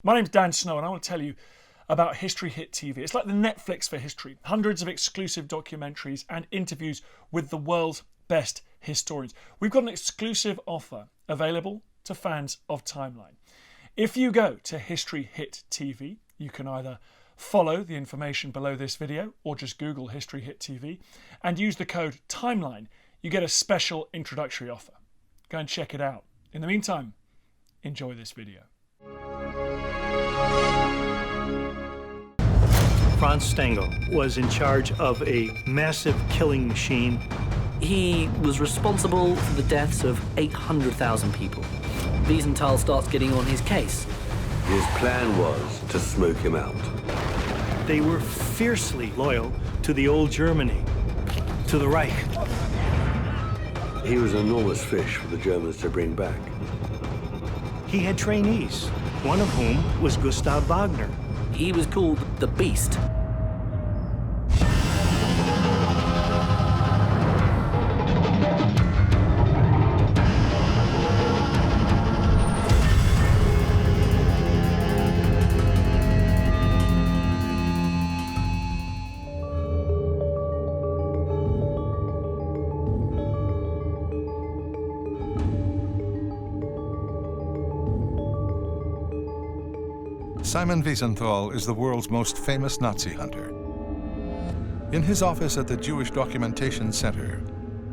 My name's Dan Snow and I want to tell you about History Hit TV. It's like the Netflix for history. Hundreds of exclusive documentaries and interviews with the world's best historians. We've got an exclusive offer available to fans of Timeline. If you go to History Hit TV, you can either follow the information below this video or just Google History Hit TV and use the code TIMELINE. You get a special introductory offer. Go and check it out. In the meantime, enjoy this video. Franz Stangl was in charge of a massive killing machine. He was responsible for the deaths of 800,000 people. Wiesenthal starts getting on his case. His plan was to smoke him out. They were fiercely loyal to the old Germany, to the Reich. He was an enormous fish for the Germans to bring back. He had trainees, one of whom was Gustav Wagner. He was called the Beast. Simon Wiesenthal is the world's most famous Nazi hunter. In his office at the Jewish Documentation Center,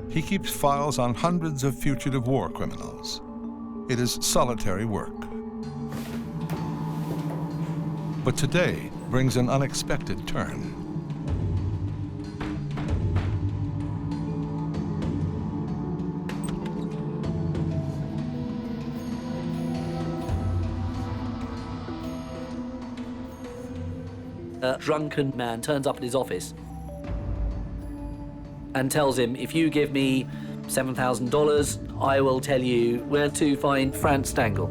he keeps files on hundreds of fugitive war criminals. It is solitary work. But today brings an unexpected turn. A drunken man turns up at his office and tells him, if you give me $7,000, I will tell you where to find Franz Stangl.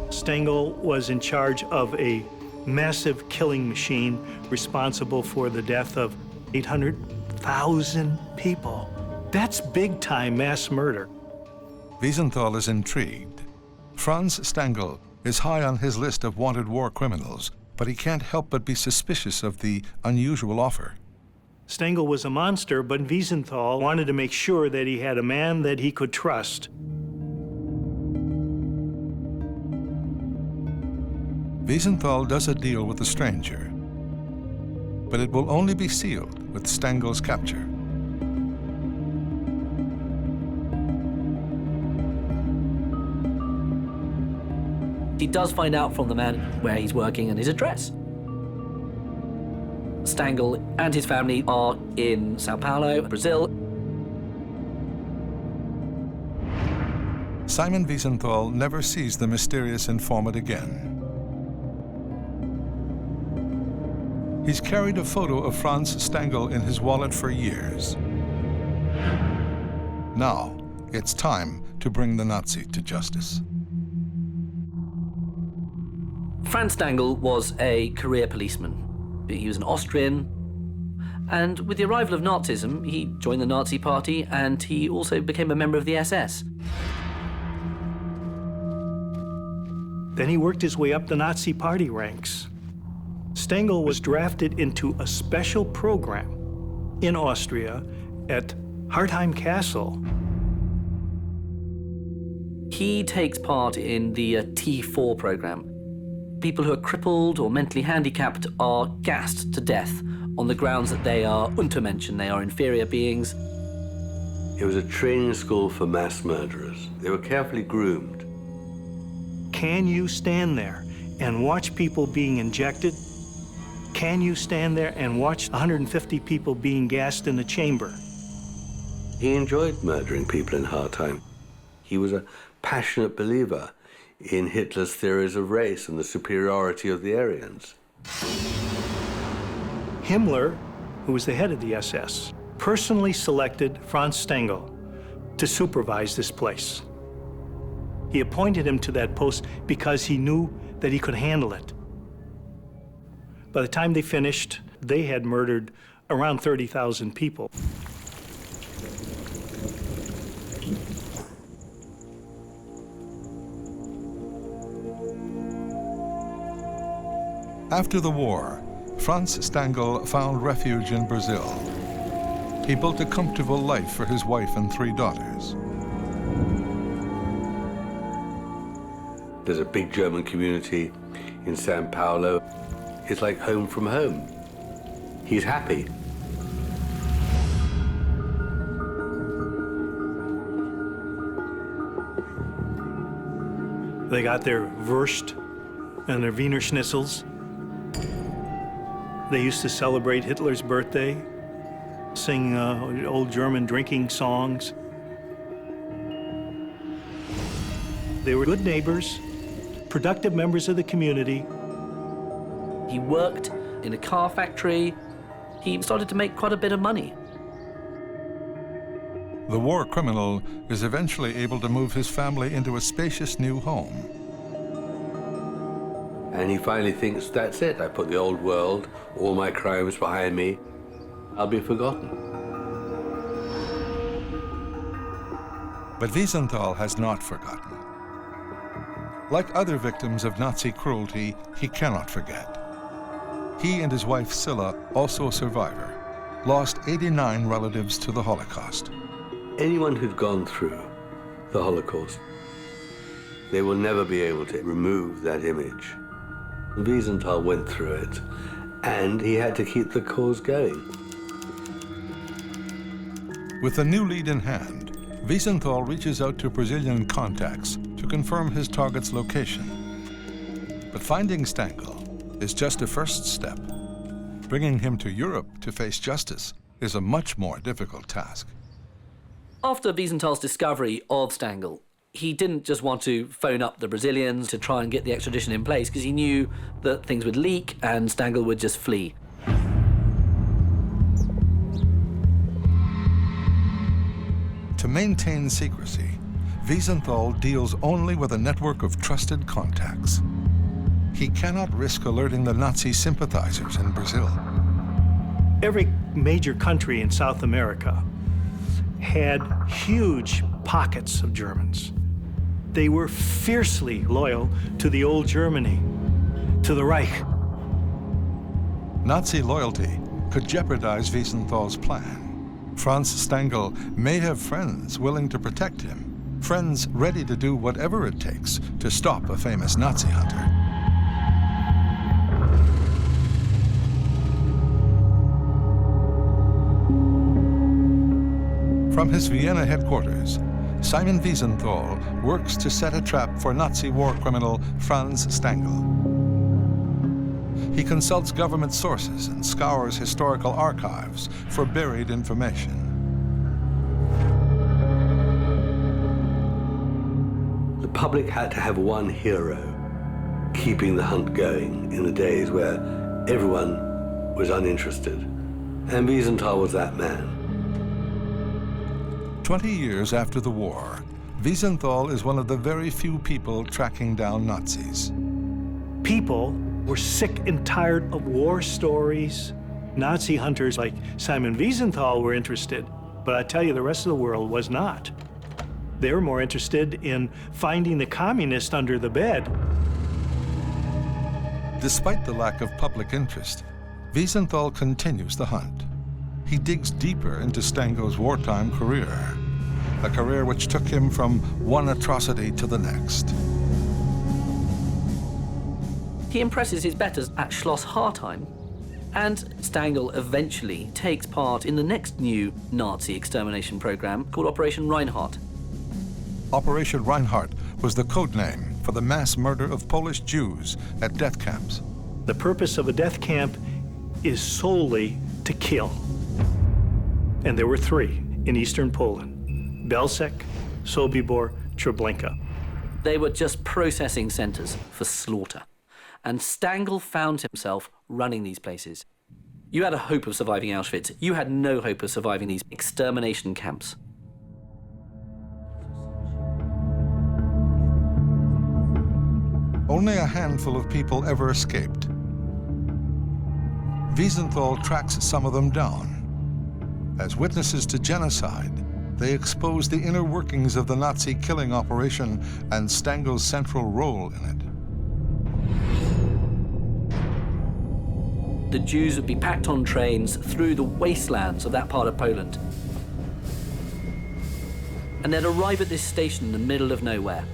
Stangl was in charge of a massive killing machine responsible for the death of 800,000 people. That's big-time mass murder. Wiesenthal is intrigued. Franz Stangl is high on his list of wanted war criminals, but he can't help but be suspicious of the unusual offer. Stangl was a monster, but Wiesenthal wanted to make sure that he had a man that he could trust. Wiesenthal does a deal with the stranger, but it will only be sealed with Stangl's capture. He does find out from the man where he's working and his address. Stangl and his family are in Sao Paulo, Brazil. Simon Wiesenthal never sees the mysterious informant again. He's carried a photo of Franz Stangl in his wallet for years. Now, it's time to bring the Nazi to justice. Franz Stangl was a career policeman. He was an Austrian, and with the arrival of Nazism, he joined the Nazi Party, and he also became a member of the SS. Then he worked his way up the Nazi Party ranks. Stangl was drafted into a special program in Austria at Hartheim Castle. He takes part in the T4 program. People who are crippled or mentally handicapped are gassed to death on the grounds that they are Untermenschen, they are inferior beings. It was a training school for mass murderers. They were carefully groomed. Can you stand there and watch people being injected? Can you stand there and watch 150 people being gassed in a chamber? He enjoyed murdering people in Hartheim. He was a passionate believer in Hitler's theories of race and the superiority of the Aryans. Himmler, who was the head of the SS, personally selected Franz Stangl to supervise this place. He appointed him to that post because he knew that he could handle it. By the time they finished, they had murdered around 30,000 people. After the war, Franz Stangl found refuge in Brazil. He built a comfortable life for his wife and 3 daughters. There's a big German community in Sao Paulo. It's like home from home. He's happy. They got their Wurst and their Wiener Schnitzels. They used to celebrate Hitler's birthday, sing old German drinking songs. They were good neighbors, productive members of the community. He worked in a car factory. He started to make quite a bit of money. The war criminal is eventually able to move his family into a spacious new home. And he finally thinks, that's it. I put the old world, all my crimes behind me. I'll be forgotten. But Wiesenthal has not forgotten. Like other victims of Nazi cruelty, he cannot forget. He and his wife Silla, also a survivor, lost 89 relatives to the Holocaust. Anyone who'd gone through the Holocaust, they will never be able to remove that image. Wiesenthal went through it, and he had to keep the cause going. With the new lead in hand, Wiesenthal reaches out to Brazilian contacts to confirm his target's location. But finding Stangl is just a first step. Bringing him to Europe to face justice is a much more difficult task. After Wiesenthal's discovery of Stangl, he didn't just want to phone up the Brazilians to try and get the extradition in place, because he knew that things would leak and Stangl would just flee. To maintain secrecy, Wiesenthal deals only with a network of trusted contacts. He cannot risk alerting the Nazi sympathizers in Brazil. Every major country in South America had huge pockets of Germans. They were fiercely loyal to the old Germany, to the Reich. Nazi loyalty could jeopardize Wiesenthal's plan. Franz Stangl may have friends willing to protect him, friends ready to do whatever it takes to stop a famous Nazi hunter. From his Vienna headquarters, Simon Wiesenthal works to set a trap for Nazi war criminal Franz Stangl. He consults government sources and scours historical archives for buried information. The public had to have one hero keeping the hunt going in the days where everyone was uninterested. And Wiesenthal was that man. 20 years after the war, Wiesenthal is one of the very few people tracking down Nazis. People were sick and tired of war stories. Nazi hunters like Simon Wiesenthal were interested, but I tell you, the rest of the world was not. They were more interested in finding the communist under the bed. Despite the lack of public interest, Wiesenthal continues the hunt. He digs deeper into Stangl's wartime career, a career which took him from one atrocity to the next. He impresses his betters at Schloss Hartheim, and Stangl eventually takes part in the next new Nazi extermination program called Operation Reinhardt. Operation Reinhardt was the code name for the mass murder of Polish Jews at death camps. The purpose of a death camp is solely to kill. And there were 3 in eastern Poland: Belzec, Sobibor, Treblinka. They were just processing centers for slaughter. And Stangl found himself running these places. You had a hope of surviving Auschwitz. You had no hope of surviving these extermination camps. Only a handful of people ever escaped. Wiesenthal tracks some of them down. As witnesses to genocide, they expose the inner workings of the Nazi killing operation and Stangl's central role in it. the Jews would be packed on trains through the wastelands of that part of Poland. And they'd arrive at this station in the middle of nowhere.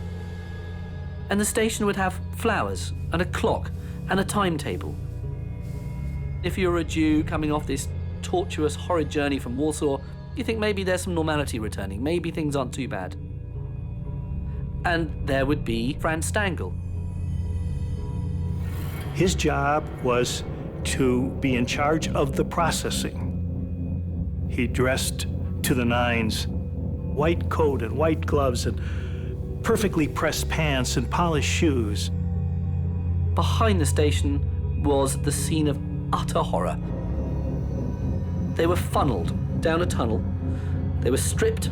And the station would have flowers and a clock and a timetable. If you're a Jew coming off this tortuous, horrid journey from Warsaw, you think maybe there's some normality returning, maybe things aren't too bad. And there would be Franz Stangl. His job was to be in charge of the processing. He dressed to the nines, white coat and white gloves and perfectly pressed pants and polished shoes. Behind the station was the scene of utter horror. They were funneled down a tunnel, they were stripped,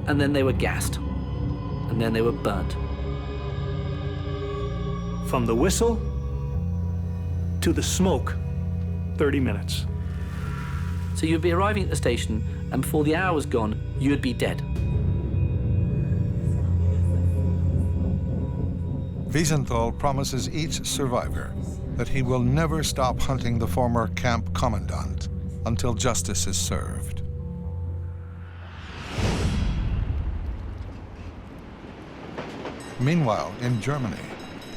and then they were gassed, and then they were burnt. From the whistle to the smoke, 30 minutes. So you'd be arriving at the station, and before the hour was gone, you'd be dead. Wiesenthal promises each survivor that he will never stop hunting the former camp commandant until justice is served. Meanwhile, in Germany,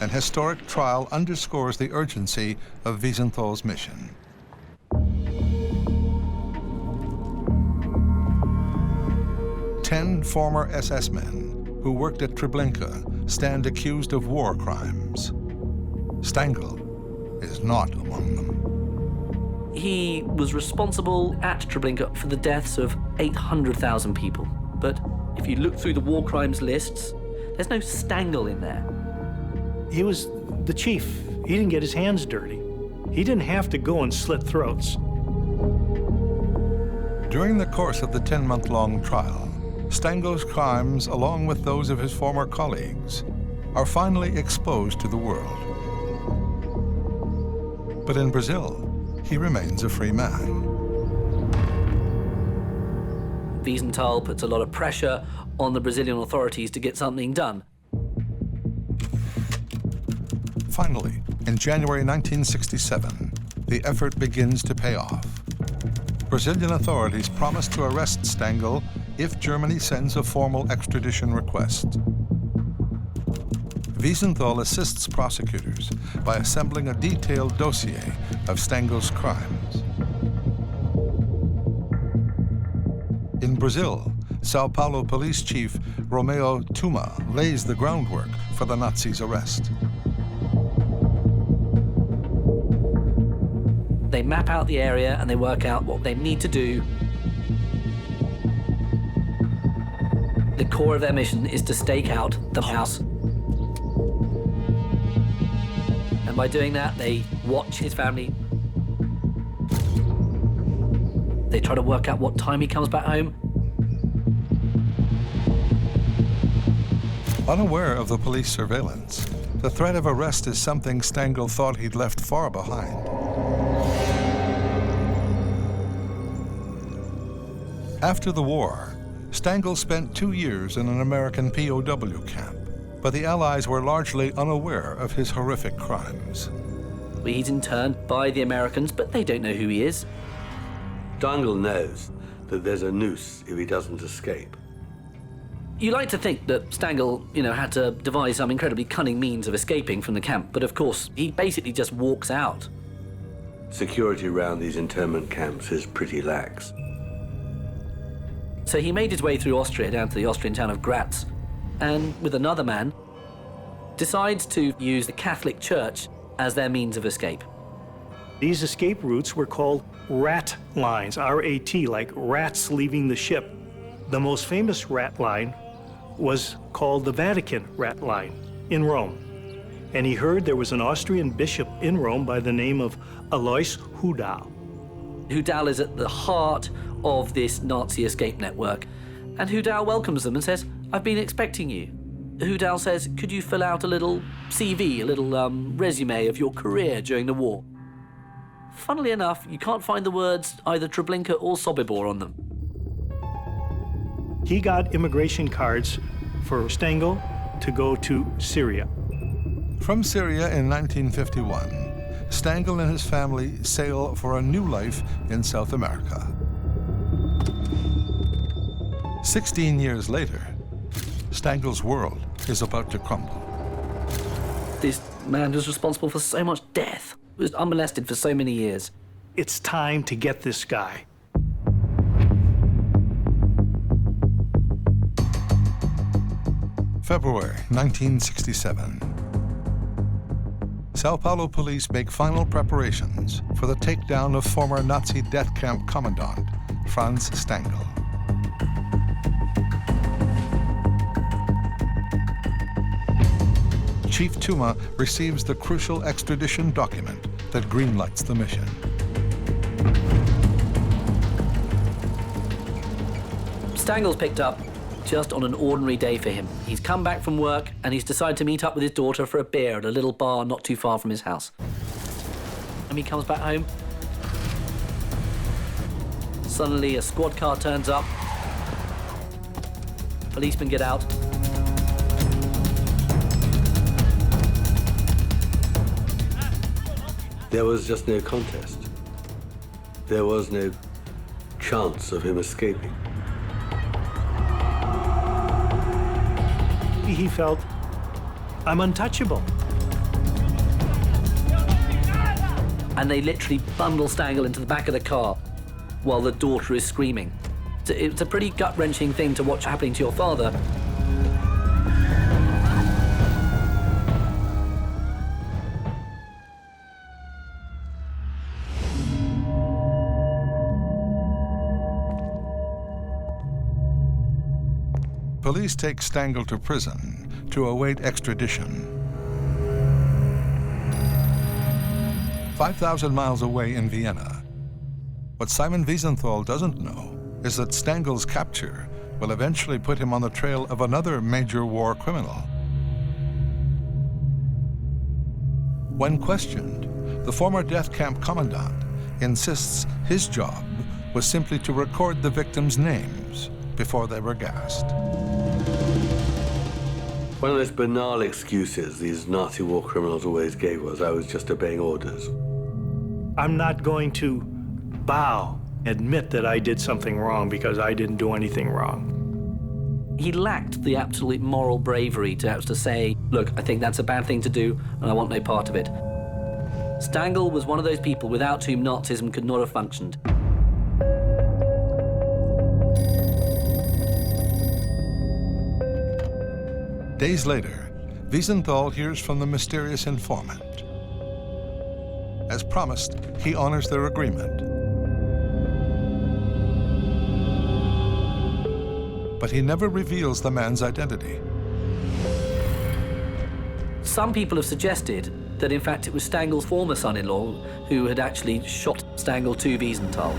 an historic trial underscores the urgency of Wiesenthal's mission. Ten former SS men who worked at Treblinka stand accused of war crimes. Stangl is not among them. He was responsible at Treblinka for the deaths of 800,000 people. But if you look through the war crimes lists, there's no Stangl in there. He was the chief. He didn't get his hands dirty. He didn't have to go and slit throats. During the course of the 10-month-long trial, Stangl's crimes, along with those of his former colleagues, are finally exposed to the world. But in Brazil, he remains a free man. Wiesenthal puts a lot of pressure on the Brazilian authorities to get something done. Finally, in January 1967, the effort begins to pay off. Brazilian authorities promise to arrest Stangl if Germany sends a formal extradition request. Wiesenthal assists prosecutors by assembling a detailed dossier of Stangl's crimes. In Brazil, Sao Paulo police chief Romeo Tuma lays the groundwork for the Nazis' arrest. They map out the area and they work out what they need to do. The core of their mission is to stake out the house. And by doing that, they watch his family. They try to work out what time he comes back home. Unaware of the police surveillance, the threat of arrest is something Stangl thought he'd left far behind. After the war, Stangl spent 2 years in an American POW camp, but the Allies were largely unaware of his horrific crimes. He's interned by the Americans, but they don't know who he is. Stangl knows that there's a noose if he doesn't escape. You like to think that Stangl, had to devise some incredibly cunning means of escaping from the camp, but of course, he basically just walks out. Security around these internment camps is pretty lax. So he made his way through Austria down to the Austrian town of Graz, and with another man, decides to use the Catholic Church as their means of escape. These escape routes were called rat lines, R-A-T, like rats leaving the ship. The most famous rat line was called the Vatican rat line in Rome. And he heard there was an Austrian bishop in Rome by the name of Alois Hudal. Hudal is at the heart of this Nazi escape network. And Hudal welcomes them and says, "I've been expecting you." Hudal says, "Could you fill out a little CV, a little resume of your career during the war?" Funnily enough, you can't find the words either Treblinka or Sobibor on them. He got immigration cards for Stangl to go to Syria. From Syria in 1951, Stangl and his family sail for a new life in South America. 16 years later, Stangl's world is about to crumble. This man was responsible for so much death, was unmolested for so many years. It's time to get this guy. February 1967. Sao Paulo police make final preparations for the takedown of former Nazi death camp commandant Franz Stangl. Chief Tuma receives the crucial extradition document that greenlights the mission. Stangl's picked up just on an ordinary day for him. He's come back from work and he's decided to meet up with his daughter for a beer at a little bar not too far from his house. And he comes back home. Suddenly a squad car turns up. Policemen get out. There was just no contest. There was no chance of him escaping. He felt, I'm untouchable. And they literally bundle Stangl into the back of the car while the daughter is screaming. It's a pretty gut-wrenching thing to watch happening to your father. Police take Stangl to prison to await extradition. 5,000 miles away in Vienna. What Simon Wiesenthal doesn't know is that Stangl's capture will eventually put him on the trail of another major war criminal. When questioned, the former death camp commandant insists his job was simply to record the victims' names before they were gassed. One of those banal excuses these Nazi war criminals always gave was, I was just obeying orders. I'm not going to admit that I did something wrong because I didn't do anything wrong. He lacked the absolute moral bravery to have to say, look, I think that's a bad thing to do and I want no part of it. Stangl was one of those people without whom Nazism could not have functioned. Days later, Wiesenthal hears from the mysterious informant. As promised, he honors their agreement. But he never reveals the man's identity. Some people have suggested that, in fact, it was Stangl's former son-in-law who had actually shot Stangl to Wiesenthal.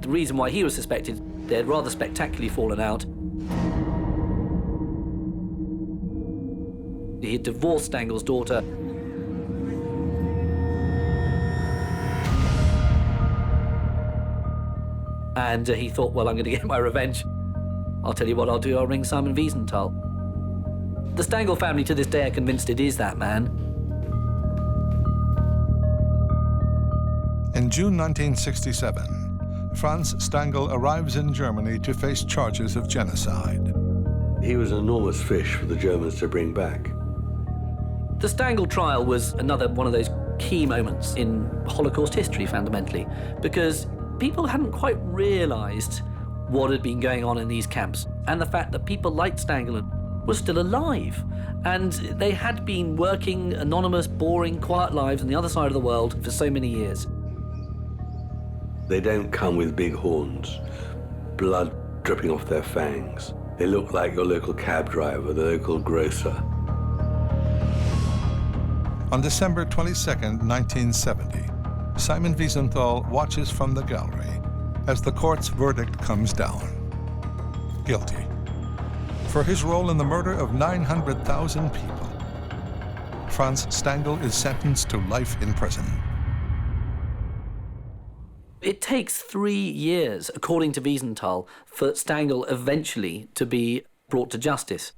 The reason why he was suspected, they had rather spectacularly fallen out. He had divorced Stangl's daughter. And he thought, well, I'm going to get my revenge. I'll tell you what I'll do, I'll ring Simon Wiesenthal. The Stangl family to this day are convinced it is that man. In June 1967, Franz Stangl arrives in Germany to face charges of genocide. He was an enormous fish for the Germans to bring back. The Stangl trial was another one of those key moments in Holocaust history, fundamentally, because people hadn't quite realized what had been going on in these camps, and the fact that people like Stangl were still alive. And they had been working anonymous, boring, quiet lives on the other side of the world for so many years. They don't come with big horns, blood dripping off their fangs. They look like your local cab driver, the local grocer. On December 22, 1970, Simon Wiesenthal watches from the gallery as the court's verdict comes down. Guilty. For his role in the murder of 900,000 people, Franz Stangl is sentenced to life in prison. It takes 3 years, according to Wiesenthal, for Stangl eventually to be brought to justice.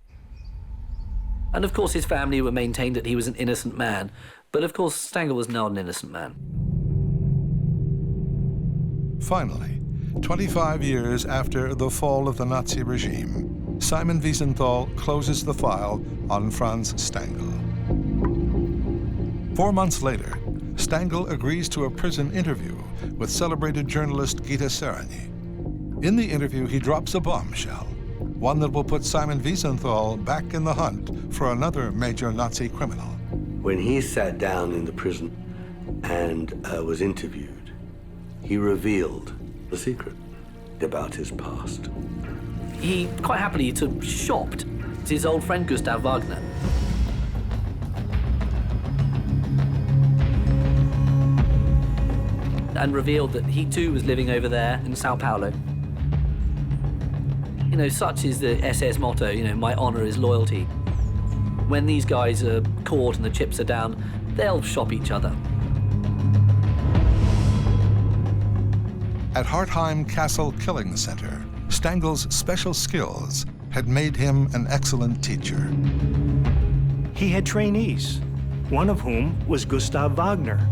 And of course his family were maintained that he was an innocent man, but of course Stangl was not an innocent man. Finally, 25 years after the fall of the Nazi regime, Simon Wiesenthal closes the file on Franz Stangl. 4 months later, Stangl agrees to a prison interview with celebrated journalist Gita Sereny. In the interview, he drops a bombshell, one that will put Simon Wiesenthal back in the hunt for another major Nazi criminal. When he sat down in the prison and was interviewed, he revealed the secret about his past. He quite happily shopped to his old friend Gustav Wagner. And revealed that he too was living over there in Sao Paulo. You know, such is the SS motto, you know, my honor is loyalty. When these guys are caught and the chips are down, they'll shop each other. At Hartheim Castle Killing Center, Stangl's special skills had made him an excellent teacher. He had trainees, one of whom was Gustav Wagner.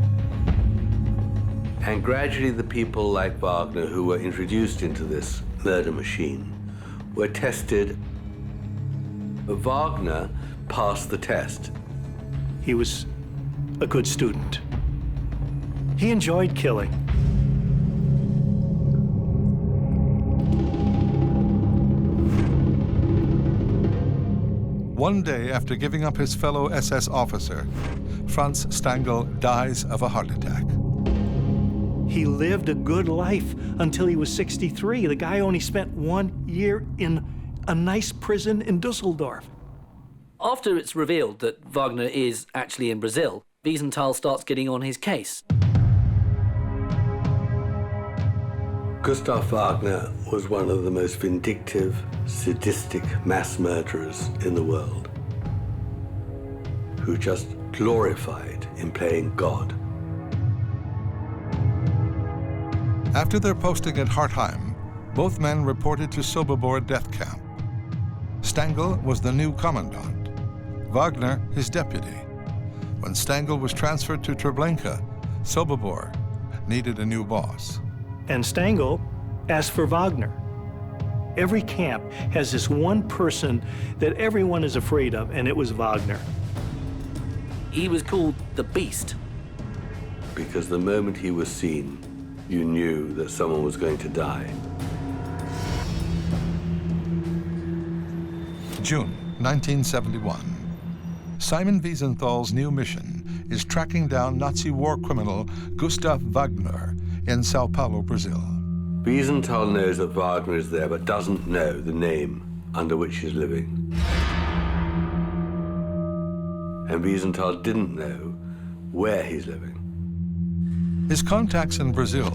And gradually the people like Wagner who were introduced into this murder machine were tested. Wagner passed the test. He was a good student. He enjoyed killing. One day after giving up his fellow SS officer, Franz Stangl dies of a heart attack. He lived a good life until he was 63. The guy only spent 1 year in a nice prison in Dusseldorf. After it's revealed that Wagner is actually in Brazil, Wiesenthal starts getting on his case. Gustav Wagner was one of the most vindictive, sadistic mass murderers in the world, who just glorified in playing God. After their posting at Hartheim, both men reported to Sobibor death camp. Stangl was the new commandant, Wagner his deputy. When Stangl was transferred to Treblinka, Sobibor needed a new boss. And Stangl asked for Wagner. Every camp has this one person that everyone is afraid of, and it was Wagner. He was called the Beast. Because the moment he was seen, you knew that someone was going to die. June 1971. Simon Wiesenthal's new mission is tracking down Nazi war criminal Gustav Wagner in Sao Paulo, Brazil. Wiesenthal knows that Wagner is there, but doesn't know the name under which he's living. And Wiesenthal didn't know where he's living. His contacts in Brazil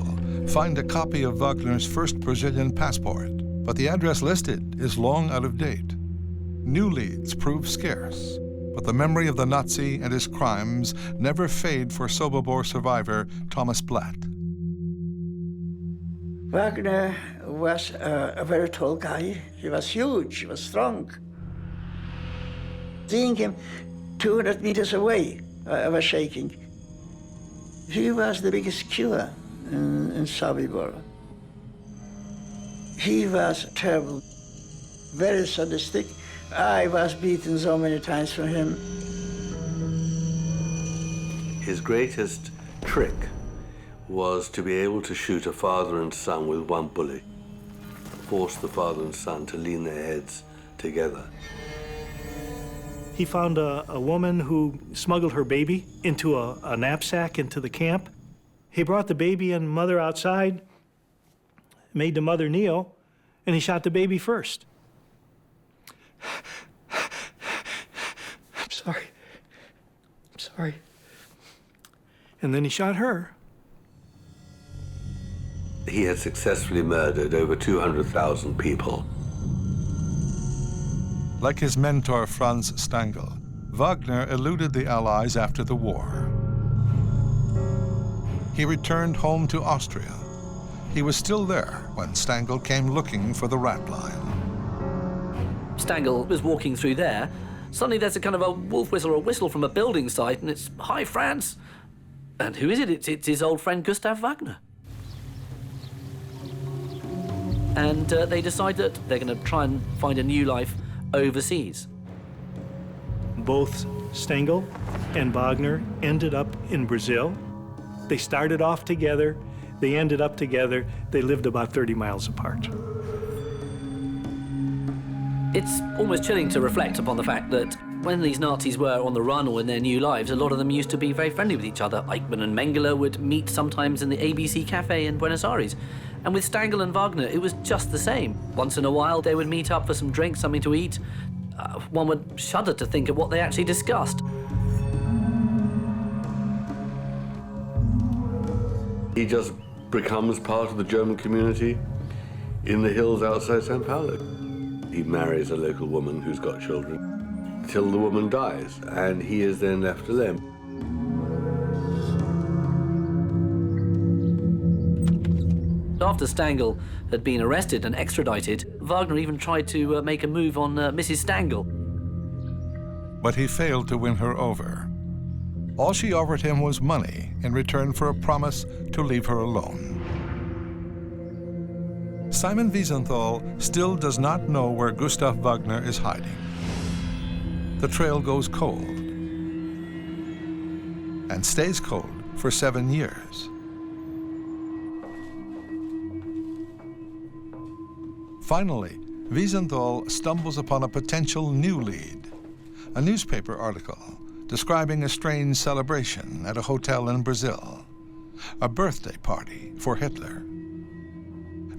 find a copy of Wagner's first Brazilian passport, but the address listed is long out of date. New leads prove scarce, but the memory of the Nazi and his crimes never fade for Sobibor survivor Thomas Blatt. Wagner was a very tall guy. He was huge, he was strong. Seeing him 200 meters away, I was shaking. He was the biggest killer in Sobibor. He was terrible, very sadistic. I was beaten so many times for him. His greatest trick was to be able to shoot a father and son with one bullet, force the father and son to lean their heads together. He found a woman who smuggled her baby into a knapsack into the camp. He brought the baby and mother outside, made the mother kneel, and he shot the baby first. I'm sorry. I'm sorry. And then he shot her. He had successfully murdered over 200,000 people. Like his mentor Franz Stangl, Wagner eluded the Allies after the war. He returned home to Austria, He was still there when Stangl came looking for the ratline. Stangl was walking through there. Suddenly there's a kind of a wolf whistle or a whistle from a building site, and it's, "Hi, Franz." And who is it? It's his old friend Gustav Wagner. And they decide that they're going to try and find a new life overseas. Both Stangl and Wagner ended up in Brazil. They started off together, they ended up together, they lived about 30 miles apart. It's almost chilling to reflect upon the fact that when these Nazis were on the run or in their new lives, a lot of them used to be very friendly with each other. Eichmann and Mengele would meet sometimes in the ABC Cafe in Buenos Aires. And with Stangl and Wagner, it was just the same. Once in a while, they would meet up for some drinks, something to eat. One would shudder to think of what they actually discussed. He just becomes part of the German community in the hills outside Sao Paulo. He marries a local woman who's got children till the woman dies, and he is then left alone. After Stangl had been arrested and extradited, Wagner even tried to make a move on Mrs. Stangl. But he failed to win her over. All she offered him was money in return for a promise to leave her alone. Simon Wiesenthal still does not know where Gustav Wagner is hiding. The trail goes cold and stays cold for 7 years. Finally, Wiesenthal stumbles upon a potential new lead, a newspaper article describing a strange celebration at a hotel in Brazil, a birthday party for Hitler.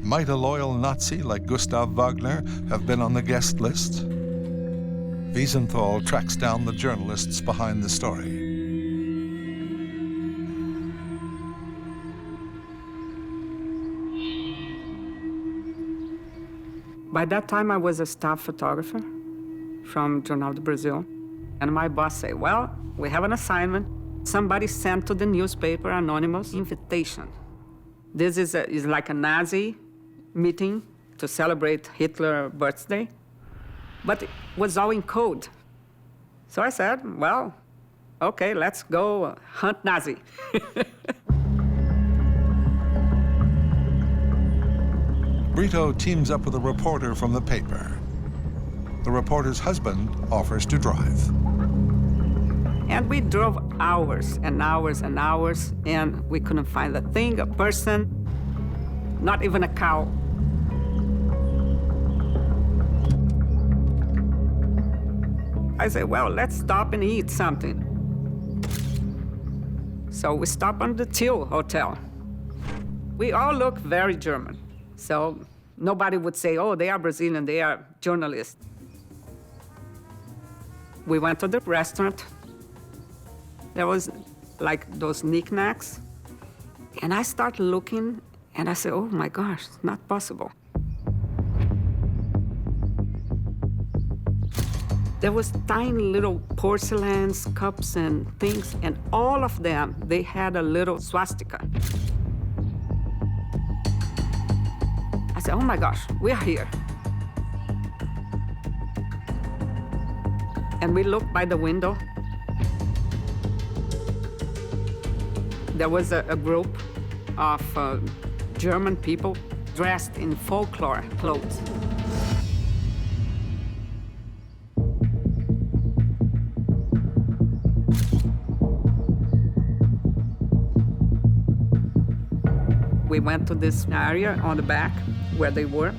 Might a loyal Nazi like Gustav Wagner have been on the guest list? Wiesenthal tracks down the journalists behind the story. By that time, I was a staff photographer from Jornal do Brasil. And my boss said, "Well, we have an assignment. Somebody sent to the newspaper anonymous invitation. This is like a Nazi meeting to celebrate Hitler's birthday, but it was all in code." So I said, "Well, okay, let's go hunt Nazi." Brito teams up with a reporter from the paper. The reporter's husband offers to drive. And we drove hours and hours and hours, and we couldn't find a thing, a person, not even a cow. I said, "Well, let's stop and eat something." So we stopped on the Till Hotel. We all look very German. So nobody would say, "Oh, they are Brazilian, they are journalists." We went to the restaurant. There was like those knickknacks. And I started looking, and I said, "Oh my gosh, it's not possible." There was tiny little porcelains, cups and things, and all of them, they had a little swastika. I said, "Oh my gosh, we are here." And we looked by the window. There was a group of German people dressed in folklore clothes. We went to this area on the back where they were.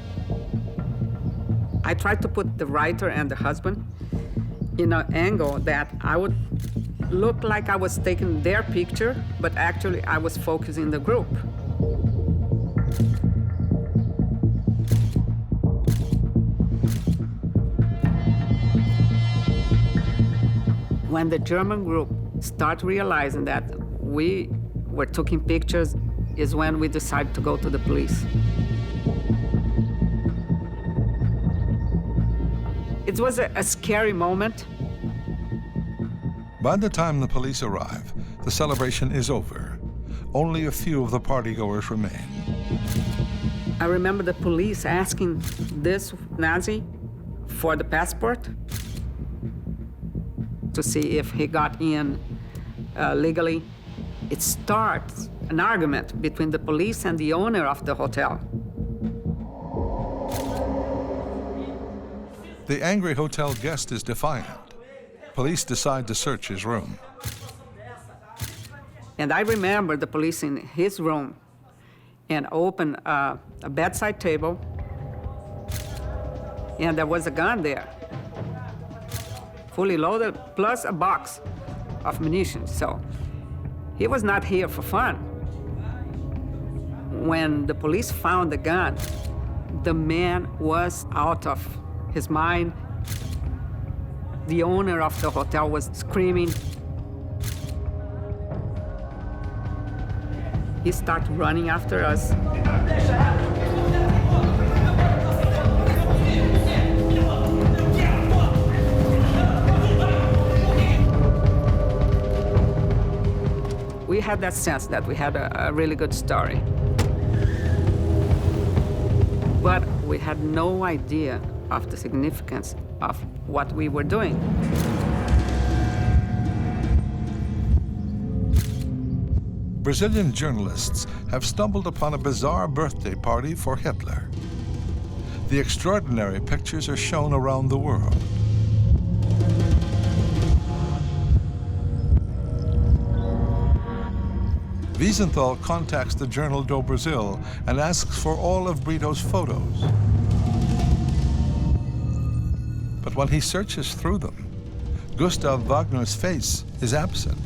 I tried to put the writer and the husband in an angle that I would look like I was taking their picture, but actually I was focusing the group. When the German group started realizing that we were taking pictures is when we decided to go to the police. It was a scary moment. By the time the police arrive, the celebration is over. Only a few of the partygoers remain. I remember the police asking this Nazi for the passport to see if he got in legally. It starts an argument between the police and the owner of the hotel. The angry hotel guest is defiant. Police decide to search his room. And I remember the police in his room and opened a bedside table, and there was a gun there, fully loaded, plus a box of munitions. So he was not here for fun. When the police found the gun, the man was out of his mind. The owner of the hotel was screaming. He started running after us. We had that sense that we had a really good story. But we had no idea of the significance of what we were doing. Brazilian journalists have stumbled upon a bizarre birthday party for Hitler. The extraordinary pictures are shown around the world. Wiesenthal contacts the journal Do Brasil and asks for all of Brito's photos. But when he searches through them, Gustav Wagner's face is absent.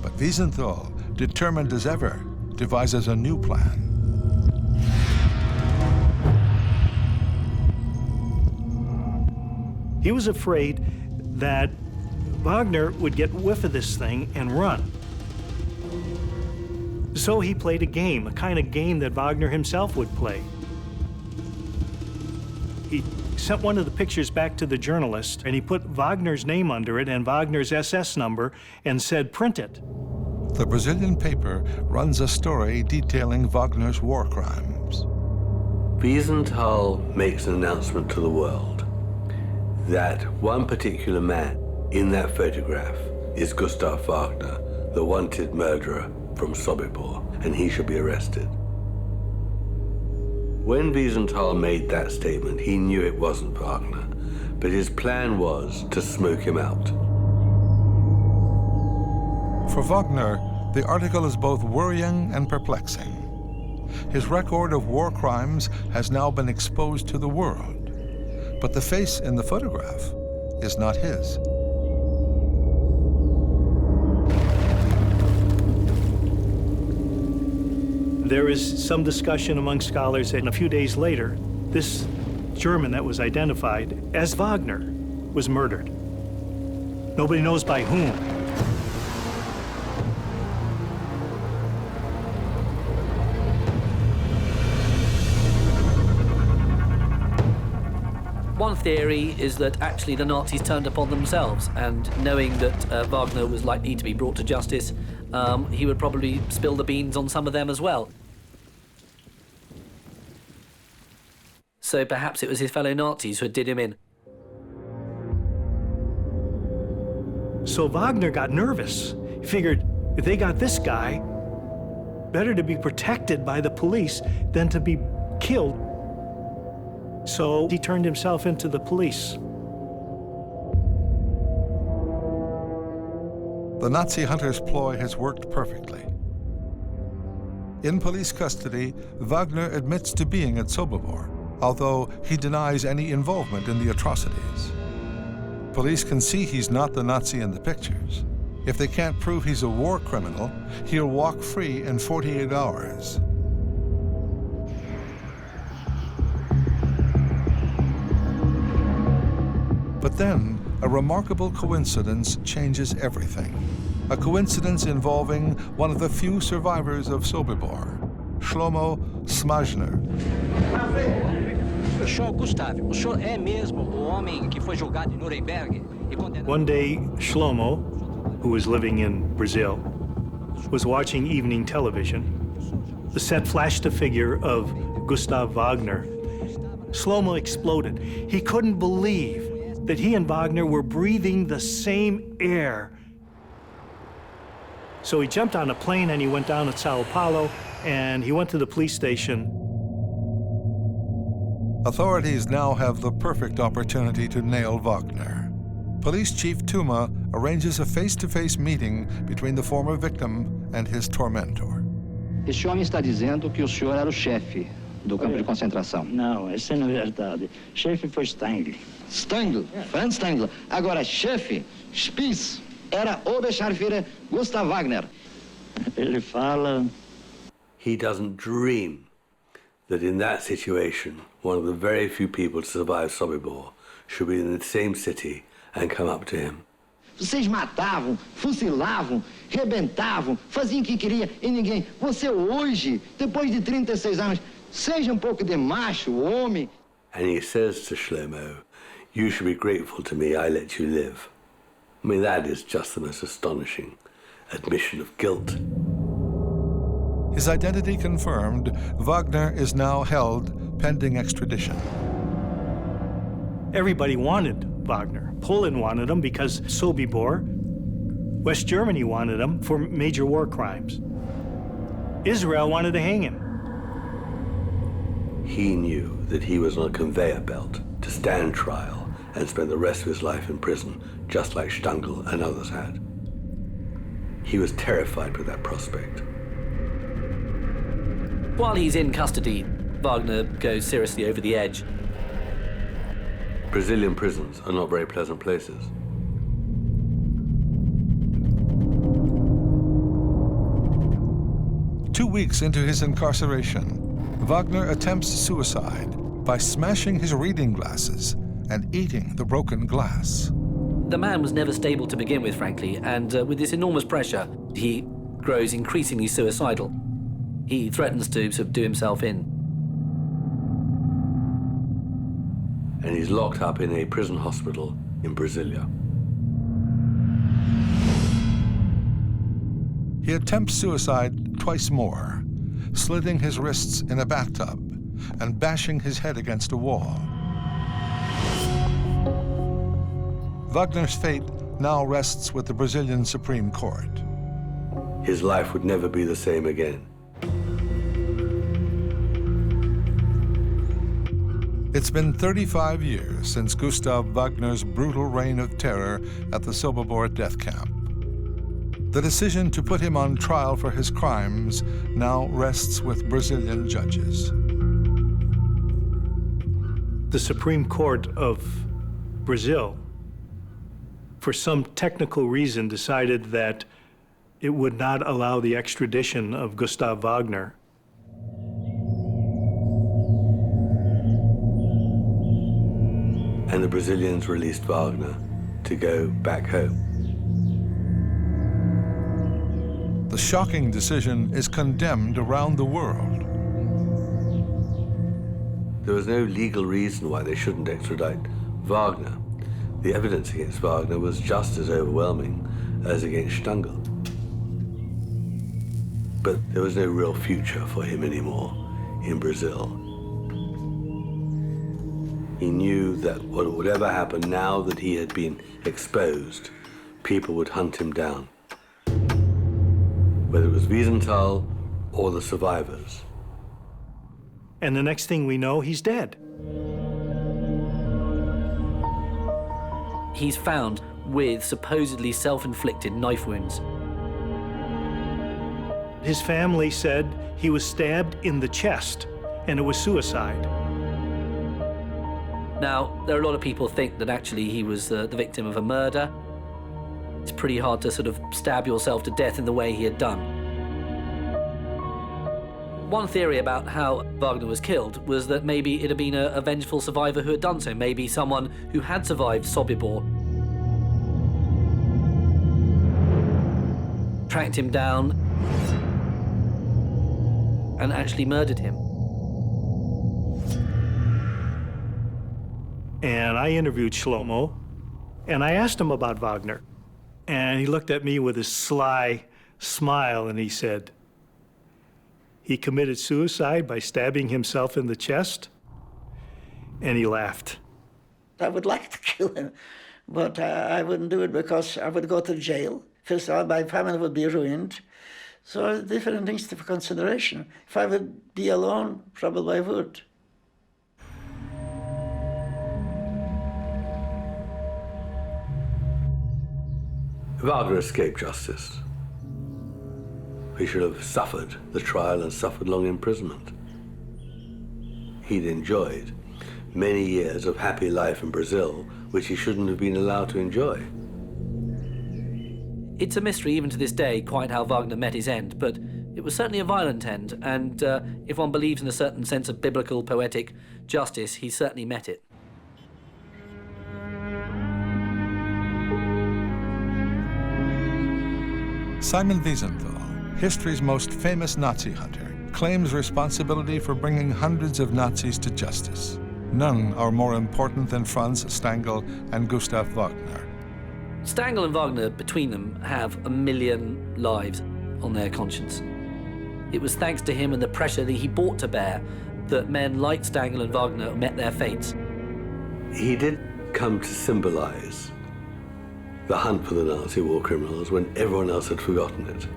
But Wiesenthal, determined as ever, devises a new plan. He was afraid that Wagner would get whiff of this thing and run. So he played a game, a kind of game that Wagner himself would play. He sent one of the pictures back to the journalist, and he put Wagner's name under it and Wagner's SS number and said, "Print it." The Brazilian paper runs a story detailing Wagner's war crimes. Wiesenthal makes an announcement to the world that one particular man in that photograph is Gustav Wagner, the wanted murderer from Sobibor, and he should be arrested. When Wiesenthal made that statement, he knew it wasn't Wagner, but his plan was to smoke him out. For Wagner, the article is both worrying and perplexing. His record of war crimes has now been exposed to the world, but the face in the photograph is not his. There is some discussion among scholars that a few days later, this German that was identified as Wagner was murdered. Nobody knows by whom. One theory is that actually the Nazis turned upon themselves, and knowing that Wagner was likely to be brought to justice, he would probably spill the beans on some of them as well. So perhaps it was his fellow Nazis who did him in. So Wagner got nervous. He figured, if they got this guy, better to be protected by the police than to be killed. So he turned himself into the police. The Nazi hunter's ploy has worked perfectly. In police custody, Wagner admits to being at Sobibor, although he denies any involvement in the atrocities. Police can see he's not the Nazi in the pictures. If they can't prove he's a war criminal, he'll walk free in 48 hours. But then, a remarkable coincidence changes everything. A coincidence involving one of the few survivors of Sobibor, Shlomo Smajner. Senhor Gustavo, o senhor é mesmo o homem que foi julgado em Nuremberg e condenado? One day, Shlomo, who was living in Brazil, was watching evening television The set flashed a figure of Gustav Wagner. Slow-mo exploded. He couldn't believe that he and Wagner were breathing the same air. So he jumped on a plane and he went down to Sao Paulo and he went to the police station. Authorities now have the perfect opportunity to nail Wagner. Police Chief Tuma arranges a face-to-face meeting between the former victim and his tormentor. Este homem está dizendo que o senhor era o chefe do campo de concentração. Não, essa não é verdade. Chefe foi Stangl. Stangl, Franz Stangl. Agora, chefe, Spitz, era Oberscharführer Gustav Wagner. Ele fala... He doesn't dream that in that situation, one of the very few people to survive Sobibor should be in the same city and come up to him. Vocês matavam, fuzilavam, rebentavam, faziam o que queria e ninguém. Você hoje, depois de 36 anos, seja pouco de macho, homem. And he says to Shlomo, you should be grateful to me I let you live. I mean, that is just the most astonishing admission of guilt. His identity confirmed, Wagner is now held pending extradition. Everybody wanted Wagner. Poland wanted him because Sobibor. West Germany wanted him for major war crimes. Israel wanted to hang him. He knew that he was on a conveyor belt to stand trial and spend the rest of his life in prison, just like Stangl and others had. He was terrified with that prospect. While he's in custody, Wagner goes seriously over the edge. Brazilian prisons are not very pleasant places. Two weeks into his incarceration, Wagner attempts suicide by smashing his reading glasses and eating the broken glass. The man was never stable to begin with, frankly, and with this enormous pressure, he grows increasingly suicidal. He threatens to sort of do himself in. And he's locked up in a prison hospital in Brasilia. He attempts suicide twice more, slitting his wrists in a bathtub and bashing his head against a wall. Wagner's fate now rests with the Brazilian Supreme Court. His life would never be the same again. It's been 35 years since Gustav Wagner's brutal reign of terror at the Sobibor death camp. The decision to put him on trial for his crimes now rests with Brazilian judges. The Supreme Court of Brazil, for some technical reason, decided that it would not allow the extradition of Gustav Wagner. And the Brazilians released Wagner to go back home. The shocking decision is condemned around the world. There was no legal reason why they shouldn't extradite Wagner. The evidence against Wagner was just as overwhelming as against Stangl. But there was no real future for him anymore in Brazil. He knew that whatever happened now that he had been exposed, people would hunt him down. Whether it was Wiesenthal or the survivors. And the next thing we know, he's dead. He's found with supposedly self-inflicted knife wounds. His family said he was stabbed in the chest, and it was suicide. Now, there are a lot of people think that actually he was the victim of a murder. It's pretty hard to sort of stab yourself to death in the way he had done. One theory about how Wagner was killed was that maybe it had been a vengeful survivor who had done so, maybe someone who had survived Sobibor, tracked him down, and actually murdered him. And I interviewed Shlomo, and I asked him about Wagner. And he looked at me with a sly smile, and he said, He committed suicide by stabbing himself in the chest, and he laughed. I would like to kill him, but I wouldn't do it because I would go to jail. First of all, my family would be ruined. So different things for consideration. If I would be alone, probably I would. Wagner escaped justice. He should have suffered the trial and suffered long imprisonment. He'd enjoyed many years of happy life in Brazil, which he shouldn't have been allowed to enjoy. It's a mystery even to this day quite how Wagner met his end, but it was certainly a violent end, and if one believes in a certain sense of biblical, poetic justice, he certainly met it. Simon Wiesenthal, history's most famous Nazi hunter, claims responsibility for bringing hundreds of Nazis to justice. None are more important than Franz Stangl and Gustav Wagner. Stangl and Wagner, between them, have 1 million lives on their conscience. It was thanks to him and the pressure that he brought to bear that men like Stangl and Wagner met their fates. He did come to symbolize the hunt for the Nazi war criminals when everyone else had forgotten it.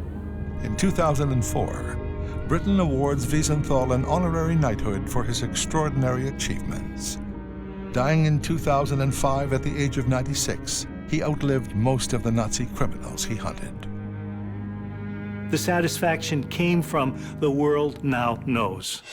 In 2004, Britain awards Wiesenthal an honorary knighthood for his extraordinary achievements. Dying in 2005 at the age of 96, he outlived most of the Nazi criminals he hunted. The satisfaction came from the world now knows.